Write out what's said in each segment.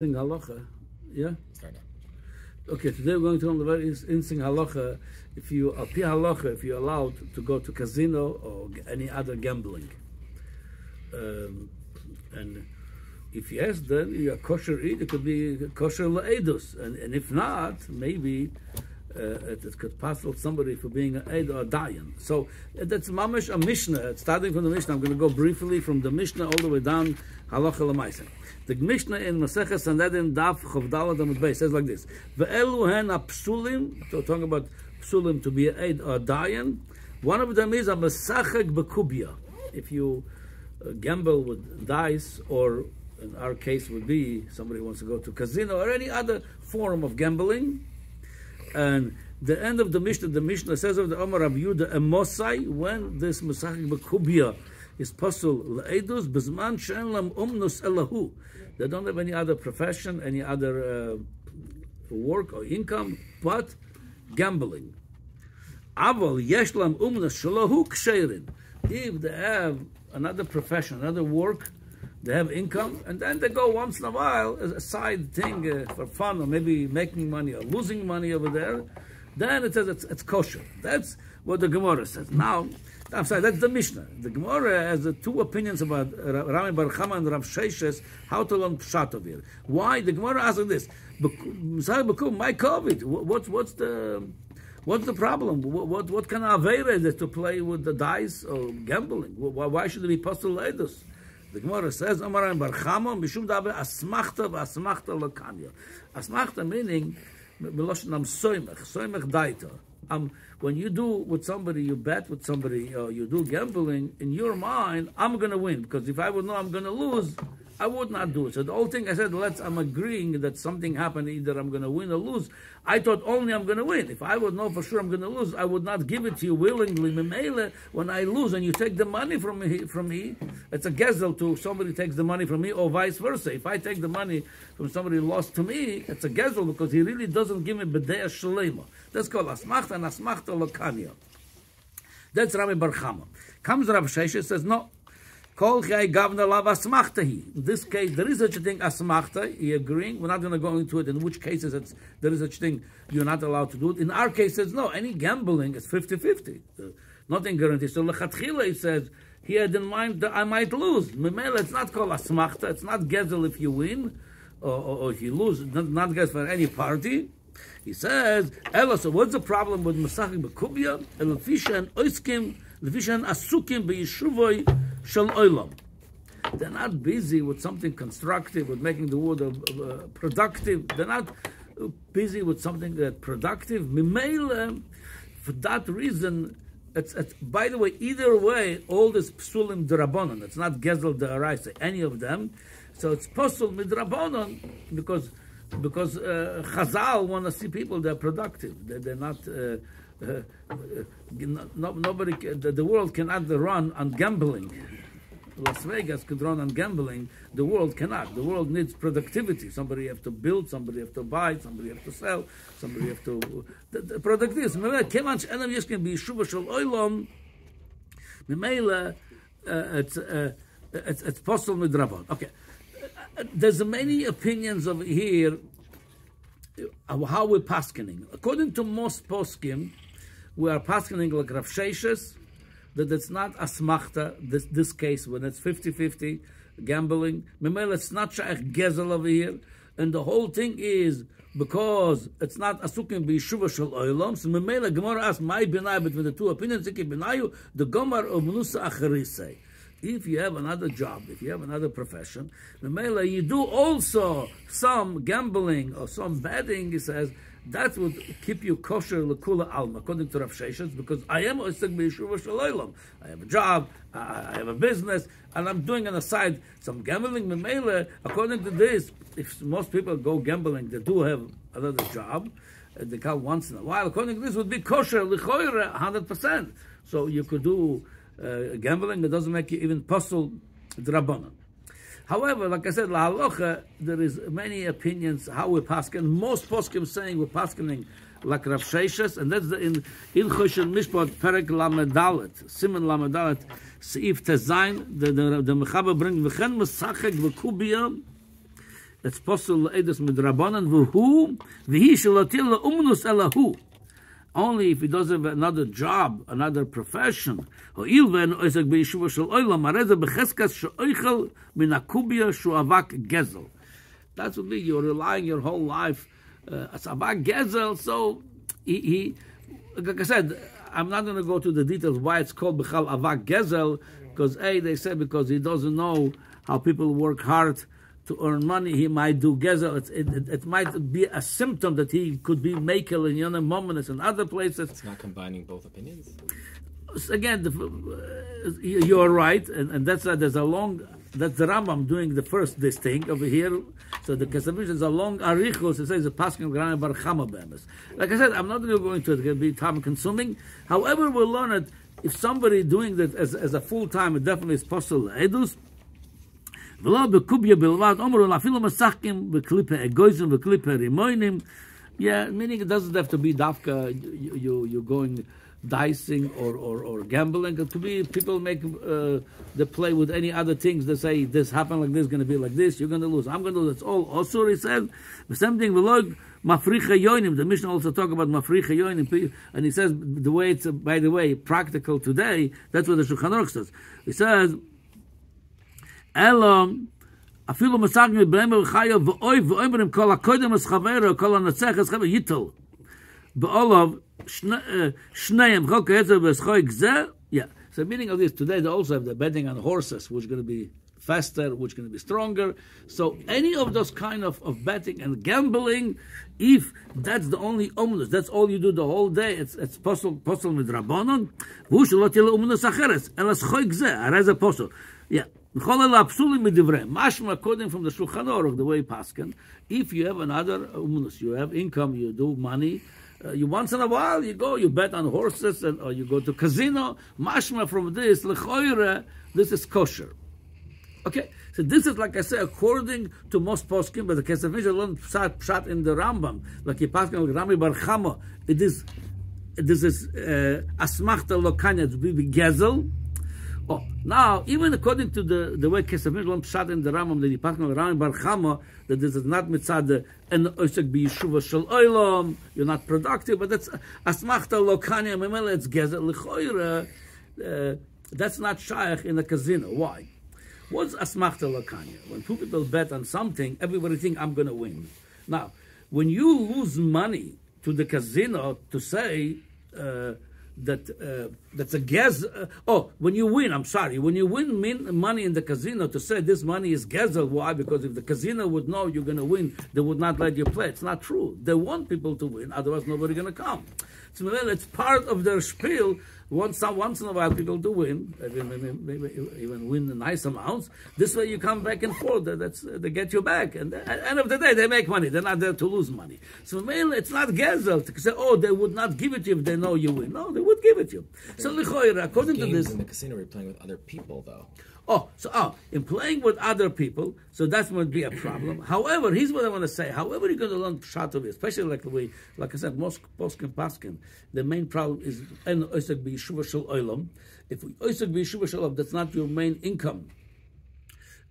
Halacha, yeah? Start now. Okay, today we're going to learn the very interesting halacha. If you appear halacha, if you're allowed to go to casino or any other gambling, and if yes, then you're kosher eat. It could be kosher le'edus, and if not, maybe it could pass somebody for being an eid or a dayan. So that's mamash a mishnah. Starting from the mishnah, I'm going to go briefly from the mishnah all the way down halacha l'maisa. The Mishnah in Maseches Sanhedrin Daf Chav Daled Amud Beis says like this: Ve'elu hen psulim. So talking about psulim to be an eid or a dayan. One of them is a mesachek bekubia. If you gamble with dice, or in our case would be somebody wants to go to casino or any other form of gambling. And the end of the Mishnah says of the Omar Rabbi Yehuda Emosai, when this mesachek bekubia is pasul le'edus bezman she'en lam umnus elahu. They don't have any other profession, any other work or income, but gambling. Aval yesh lam umnus shelahu ksherin. If they have another profession, another work, they have income, and then they go once in a while as a side thing for fun, or maybe making money or losing money over there, then it says it's kosher. That's what the Gemara says. Now, I'm sorry, that's the Mishnah. The Gemara has two opinions about Rami Bar Chama and Rav Sheshes, how to learn Pshat of here. Why? The Gemara asks this: my COVID. What's the problem? What kind of avera is it to play with the dice or gambling? Why should it be postal leidus? The Gemara says, Amar Bar Chama mishum daber asmachta v'asmachta lekanya. Asmachta meaning meloshnam soimech daita. When you do with somebody, you bet with somebody, or you do gambling, in your mind, I'm going to win. Because if I would know I'm going to lose, I would not do it. So the whole thing I said, I'm agreeing that something happened, either I'm going to win or lose. I thought only I'm going to win. If I would know for sure I'm going to lose, I would not give it to you willingly. Memele, when I lose and you take the money from me, it's a gezel to somebody takes the money from me, or vice versa. If I take the money from somebody lost to me, it's a gezel because he really doesn't give me b'deya shalema. That's called asmachta and asmachta lokanya. That's Rami Bar Chama. Comes Rav Sheshes, says no. Kol chay gavna lav asmachtahi. In this case, there is such a thing asmachta. He agreeing. We're not going to go into it. In which cases there is such thing you're not allowed to do it. In our cases, no. Any gambling is 50-50. Nothing guaranteed. So lechatchila he says he had in mind that I might lose. Memela, it's not called asmachta. It's not gezel if you win or if you lose. Not gezel for any party. He says, Ella, so what's the problem with Masachik Bekubia? Elefishan oiskim, lefishan asukim be'yishuvoi shel oilam. They're not busy with something constructive, with making the world productive. They're not busy with something that productive. Mimele, for that reason, it's by the way, either way, all this psulim d'rabonon. It's not gezel d'araisa, any of them. So it's pasul midrabonon because Chazal want to see people that are productive. They're not. Nobody. The world cannot run on gambling. Las Vegas could run on gambling. The world cannot. The world needs productivity. Somebody have to build. Somebody have to buy. Somebody have to sell. Somebody have to. The productivity. Kemanch enam yeshkin b'yeshuva shel oilom. Memela, it's possible midrabon. Okay. There's many opinions over here of how we're paskening. According to most poskim, we are paskening like Rav Sheshes, that it's not asmachta, this case, when it's 50-50 gambling. Memel, it's not shaykh gezel over here. And the whole thing is because it's not asukim b'yeshuva shel oilam. So Memel, Gemara asks, my binay between the two opinions, the Gomar of Munusa Acharisei. If you have another job, if you have another profession, you do also some gambling or some betting, he says, that would keep you kosher l'kula alma, according to Rav Sheshes, because I am osek b'yeshuva shel olam. I have a job, I have a business, and I'm doing on the side some gambling. According to this, if most people go gambling, they do have another job, they call once in a while. According to this, would be kosher l'choira 100%. So you could do gambling, that doesn't make you even pasul d'rabanan. However, like I said, la halacha, there is many opinions how we're paskening. Most poskim saying we're paskening like Rav Sheshes, and that's in Choshen Mishpat Perek Lamedalet, Siman Lamedalet, Seif Tezayin. The Mechaber brings v'chen mesachek v'kubiyah it's possible edus midrabanan v'hu v'hi shelatil umnus elahu. Only if he doesn't have another job, another profession. That's what you're relying your whole life as avak gezel. So he, like I said, I'm not going to go to the details why it's called b'chal avak gezel, because they said because he doesn't know how people work hard to earn money, he might do gezel. It might be a symptom that he could be makel in Yonah Mominus and other places. It's not combining both opinions. Again, you're right, and that's there's a long. That's the Rambam doing the first this thing over here. So the Kesavish is a long arichos. It says the Paskin Gran Bar Chama Bemis. Like I said, I'm not really going to it. It's going to be time consuming. However, we'll learn it. If somebody doing that as a full time, it definitely is possible. Edus. Yeah, meaning it doesn't have to be dafka, you're going dicing or gambling. It could be people make they play with any other things. They say this happened like this, going to be like this, you're going to lose, I'm going to lose. It's all osur, he says. The same thing, the Mishnah also talk about mafricha yoinim, and he says the way it's, by the way, practical today, that's what the Shulchan Aruch says. He says, אפילו מסג מבלם וחיה ואוי ואומרים כל הקודם אז חברו כל הנצח אז חברו יתל באולוב שניהם כל כעצר ושחוי גזה. Yeah, so the meaning of this, today they also have the betting on horses, which is going to be faster, which is going to be stronger. So any of those kind of betting and gambling, if that's the only omnus, that's all you do the whole day, it's possible with Rabbanon. והוא שלא תהיה לו אומנוס אחרת, אלא שחוי גזה, הרי זה possible. Yeah. Mashma, according from the Shulchan Aruch, the way Paskin, if you have another umunus, you have income, you do money, you once in a while you go, you bet on horses, or you go to casino. Mashma from this, lechoire, this is kosher. Okay, so this is, like I say, according to most poskim, but the Kesavish alone pshat in the Rambam, like he Paskin like Rami Bar Chama, this is asmachta lokanya to be gezel. Oh, now, even according to the way Kesavish Lom Pshat in the Rambam, the Paskin Rami Bar Chama, that this is not mitzad and oisek bi yeshuva shel oilam, you're not productive, but that's asmachta lokanya memela, it's gezer lechoira. That's not shaykh in a casino. Why? What's asmachta lokanya? When people bet on something, everybody think I'm going to win. Now, when you lose money to the casino to say that's a guess. When you win, when you win money in the casino, to say this money is gezel. Why? Because if the casino would know you're going to win, they would not let you play. It's not true. They want people to win, otherwise nobody's going to come. So it's part of their spiel. Once in a while, people do win, maybe even win nice amounts. This way, you come back and forth. They get you back, and at the end of the day, they make money. They're not there to lose money. So it's not gezel to say, they would not give it to you if they know you win. No, they would give it to you. So according to this, in the casino, we're playing with other people, though. In playing with other people, so that would be a problem. However, here's what I want to say. However, you're going to learn pshat of it, especially like I said, most poskim paskin. The main problem is en oisek b'yeshuva shel olam. If oisek b'yeshuva shel olam, that's not your main income.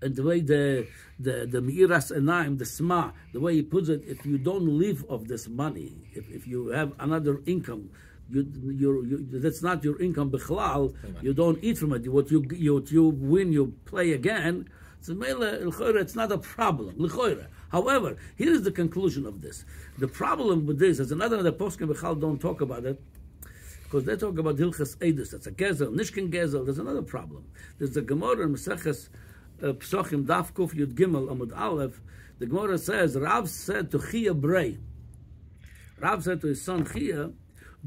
And the way the mi'iras enaim, the sma, the way he puts it, if you don't live off this money, if you have another income, that's not your income bichlal. You don't eat from it. What you win, you play again. So it's not a problem. However, here is the conclusion of this. The problem with this is another the poskim bichlal don't talk about it because they talk about hilchas edus. That's a gezel, nishkin gezel. There's another problem. There's a Gemara in Maseches Psochim Daf Kuf Yud Gimel Amud Aleph. The Gemara says Rav said to Chia Brei. Rav said to his son Chia,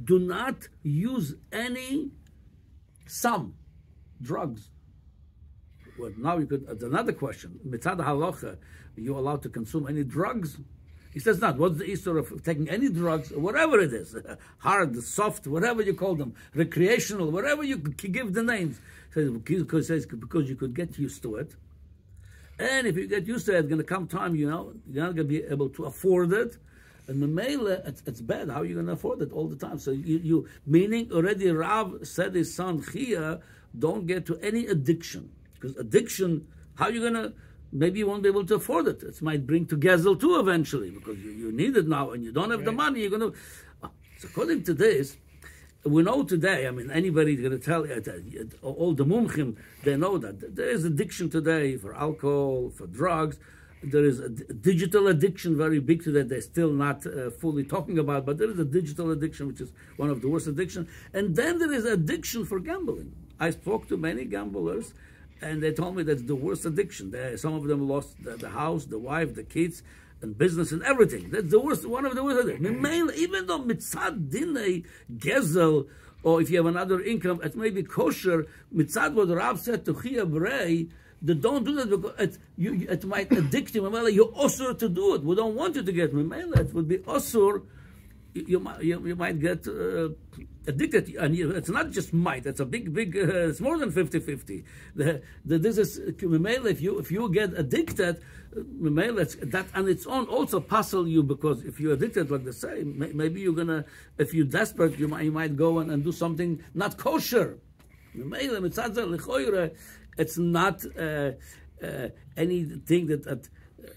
do not use some drugs. Well, now you could. Another question. Mitzad halacha, are you allowed to consume any drugs? He says not. What's the issue of taking any drugs, whatever it is, hard, soft, whatever you call them, recreational, whatever you give the names. Because you could get used to it, and if you get used to it, it's going to come time, you're not going to be able to afford it. And Memela, it's bad. How are you going to afford it all the time? So you meaning already Rav said his son Chia, don't get to any addiction. Because addiction, how are you going to maybe you won't be able to afford it. It might bring to Gezel too eventually, because you need it now and you don't have the money. You're going to. So according to this, we know today, I mean, anybody's going to tell you, all the mumchim, they know that there is addiction today for alcohol, for drugs. There is a digital addiction, very big today. They're still not fully talking about, but there is a digital addiction, which is one of the worst addictions. And then there is addiction for gambling. I spoke to many gamblers, and they told me that's the worst addiction. Some of them lost the house, the wife, the kids, and business and everything. That's the worst, one of the worst addictions. Even though mitzad dinei gezel, or if you have another income, it may be kosher. Mitzad what Rav said to Chia Brei, they don't do that because it might addict you. You're osur to do it. We don't want you to get memela. It would be osur. You might get addicted, and it's not just might. It's a big. It's more than 50-50. This is if you get addicted, that on its own also puzzle you, because if you're addicted, like they say, maybe you're gonna. If you're desperate, you might go and do something not kosher. It's not anything that.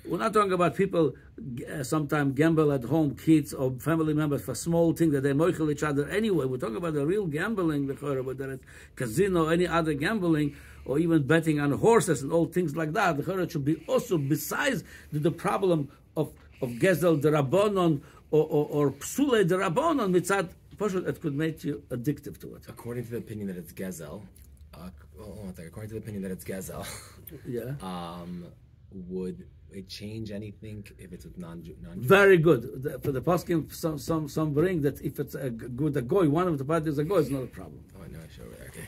We're not talking about people sometimes gamble at home, kids or family members, for small things that they moichel each other anyway. We're talking about the real gambling, whether it's casino, any other gambling, or even betting on horses and all things like that. It should be also, besides the problem of gezel the rabbonon or psule the rabbonon, mitzad, it could make you addictive to it. According to the opinion that it's gezel, according to the opinion that it's gezel, yeah. Would it change anything if it's with non-Jew? Very good. For the poskim, some bring that if it's a goy, one of the parties a goy, is not a problem. Oh, no, sure. Okay.